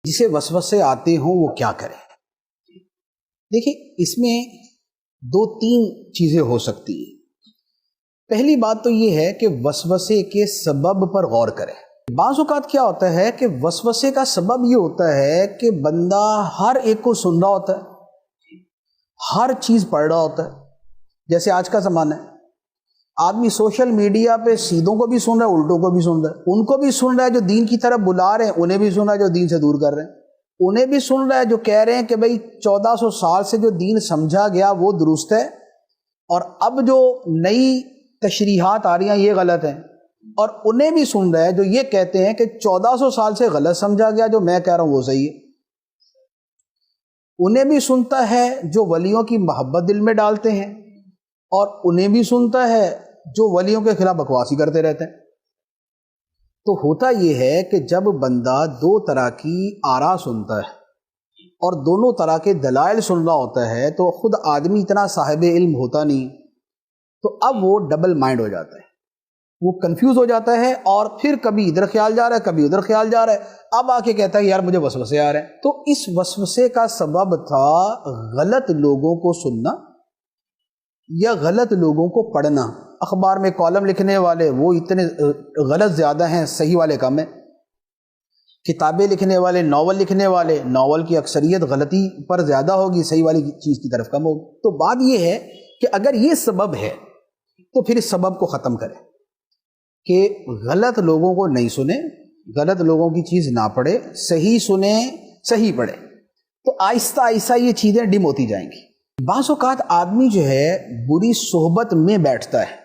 جسے وسوسے آتے ہوں وہ کیا کرے؟ دیکھیں، اس میں دو تین چیزیں ہو سکتی ہیں۔ پہلی بات تو یہ ہے کہ وسوسے کے سبب پر غور کرے۔ بعض اوقات کیا ہوتا ہے کہ وسوسے کا سبب یہ ہوتا ہے کہ بندہ ہر ایک کو سن رہا ہوتا ہے، ہر چیز پڑھ رہا ہوتا ہے۔ جیسے آج کا زمانہ ہے، آدمی سوشل میڈیا پہ سیدھوں کو بھی سن رہا ہے، الٹوں کو بھی سن رہا ہے۔ ان کو بھی سن رہا ہے جو دین کی طرف بلا رہے ہیں، انہیں بھی سن رہا ہے جو دین سے دور کر رہے ہیں، انہیں بھی سن رہا ہے جو کہہ رہے ہیں کہ بھئی 1400 سال سے جو دین سمجھا گیا وہ درست ہے، اور اب جو نئی تشریحات آ رہی ہیں یہ غلط ہیں، اور انہیں بھی سن رہا ہے جو یہ کہتے ہیں کہ 1400 سال سے غلط سمجھا گیا، جو میں کہہ رہا ہوں وہ صحیح ہے۔ انہیں بھی سنتا ہے جو ولیوں کی محبت دل میں ڈالتے ہیں، اور انہیں بھی سنتا ہے جو ولیوں کے خلاف بکواسی کرتے رہتے ہیں۔ تو ہوتا یہ ہے کہ جب بندہ دو طرح کی آراء سنتا ہے اور دونوں طرح کے دلائل سن رہا ہوتا ہے، تو خود آدمی اتنا صاحب علم ہوتا نہیں، تو اب وہ ڈبل مائنڈ ہو جاتا ہے، وہ کنفیوز ہو جاتا ہے، اور پھر کبھی ادھر خیال جا رہا ہے کبھی ادھر خیال جا رہا ہے۔ اب آ کے کہتا ہے یار مجھے وسوسے آ رہے ہیں۔ تو اس وسوسے کا سبب تھا غلط لوگوں کو سننا یا غلط لوگوں کو پڑھنا۔ اخبار میں کالم لکھنے والے وہ اتنے غلط زیادہ ہیں، صحیح والے کم ہیں۔ کتابیں لکھنے والے، ناول لکھنے والے، ناول کی اکثریت غلطی پر زیادہ ہوگی، صحیح والی چیز کی طرف کم ہوگی۔ تو بات یہ ہے کہ اگر یہ سبب ہے تو پھر اس سبب کو ختم کریں کہ غلط لوگوں کو نہیں سنیں، غلط لوگوں کی چیز نہ پڑھے، صحیح سنیں، صحیح پڑھے، تو آہستہ آہستہ یہ چیزیں ڈم ہوتی جائیں گی۔ بعض اوقات آدمی جو ہے بری صحبت میں بیٹھتا ہے،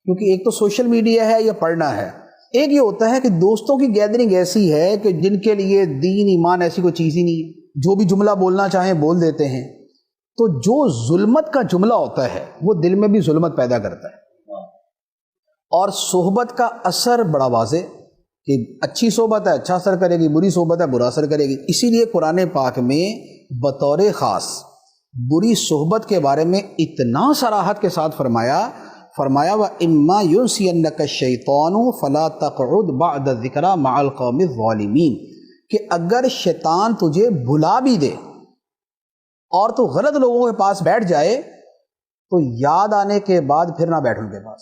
کیونکہ ایک تو سوشل میڈیا ہے یا پڑھنا ہے، ایک یہ ہوتا ہے کہ دوستوں کی گیدرنگ ایسی ہے کہ جن کے لیے دین ایمان ایسی کوئی چیز ہی نہیں ہے، جو بھی جملہ بولنا چاہیں بول دیتے ہیں۔ تو جو ظلمت کا جملہ ہوتا ہے وہ دل میں بھی ظلمت پیدا کرتا ہے، اور صحبت کا اثر بڑا واضح کہ اچھی صحبت ہے اچھا اثر کرے گی، بری صحبت ہے برا اثر کرے گی۔ اسی لیے قرآن پاک میں بطور خاص بری صحبت کے بارے میں اتنا صراحت کے ساتھ فرمایا وَإِمَّا يُنْسِيَنَّكَ الشَّيْطَانُ فَلَا تَقْعُدْ بَعْدَ الذِّكْرَىٰ مَعَ الْقَوْمِ الظَّالِمِينَ، کہ اگر شیطان تجھے بھلا بھی دے اور تو غلط لوگوں کے پاس بیٹھ جائے تو یاد آنے کے بعد پھر نہ بیٹھ ان کے پاس۔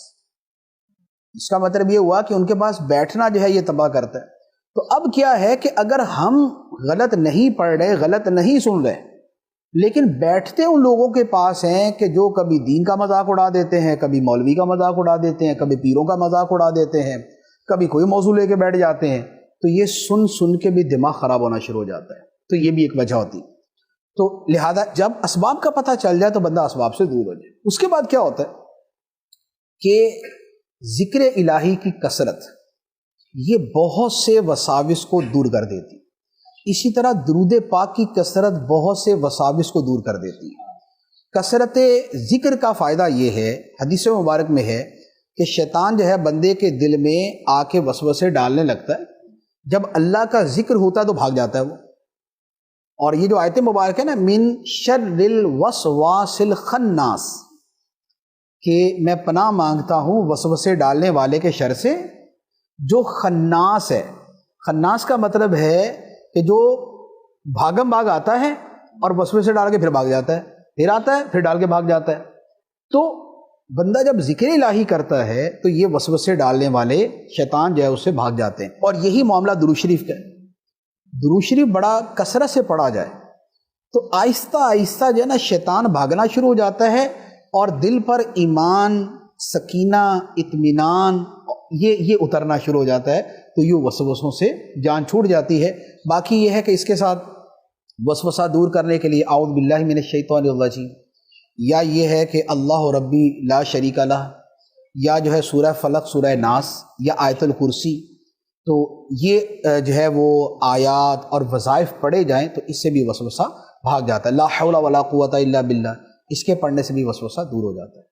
اس کا مطلب یہ ہوا کہ ان کے پاس بیٹھنا جو ہے یہ تباہ کرتا ہے۔ تو اب کیا ہے کہ اگر ہم غلط نہیں پڑھ رہے، غلط نہیں سن رہے، لیکن بیٹھتے ان لوگوں کے پاس ہیں کہ جو کبھی دین کا مذاق اڑا دیتے ہیں، کبھی مولوی کا مذاق اڑا دیتے ہیں، کبھی پیروں کا مذاق اڑا دیتے ہیں، کبھی کوئی موضوع لے کے بیٹھ جاتے ہیں، تو یہ سن سن کے بھی دماغ خراب ہونا شروع ہو جاتا ہے۔ تو یہ بھی ایک وجہ ہوتی ہے۔ تو لہذا جب اسباب کا پتہ چل جائے تو بندہ اسباب سے دور ہو جائے۔ اس کے بعد کیا ہوتا ہے کہ ذکر الہی کی کثرت یہ بہت سے وساوس کو دور کر دیتی، اسی طرح درود پاک کی کثرت بہت سے وساوس کو دور کر دیتی ہے۔ کثرت ذکر کا فائدہ یہ ہے، حدیث مبارک میں ہے کہ شیطان جو ہے بندے کے دل میں آ کے وسوسے ڈالنے لگتا ہے، جب اللہ کا ذکر ہوتا ہے تو بھاگ جاتا ہے وہ۔ اور یہ جو آیت مبارک ہے نا، من شر الوسواس الخناس، کہ میں پناہ مانگتا ہوں وسوسے ڈالنے والے کے شر سے جو خناس ہے۔ خناس کا مطلب ہے کہ جو بھاگم بھاگ آتا ہے اور وسوسے ڈال کے پھر بھاگ جاتا ہے، پھر آتا ہے پھر ڈال کے بھاگ جاتا ہے۔ تو بندہ جب ذکر الہی کرتا ہے تو یہ وسوسے ڈالنے والے شیطان جو ہے اس سے بھاگ جاتے ہیں۔ اور یہی معاملہ درود شریف کا ہے۔ درود شریف بڑا کثرت سے پڑھا جائے تو آہستہ آہستہ جو ہے نا شیطان بھاگنا شروع ہو جاتا ہے، اور دل پر ایمان، سکینہ، اطمینان یہ اترنا شروع ہو جاتا ہے، تو یہ وسوسوں سے جان چھوٹ جاتی ہے۔ باقی یہ ہے کہ اس کے ساتھ وسوسہ دور کرنے کے لیے اعوذ باللہ من الشیطان الرجیم، یا یہ ہے کہ اللہ ربی لا شریک لہ، یا جو ہے سورہ فلق، سورہ ناس، یا آیت الکرسی، تو یہ جو ہے وہ آیات اور وظائف پڑھے جائیں تو اس سے بھی وسوسہ بھاگ جاتا ہے۔ لا حول ولا قوت الا باللہ، اس کے پڑھنے سے بھی وسوسہ دور ہو جاتا ہے۔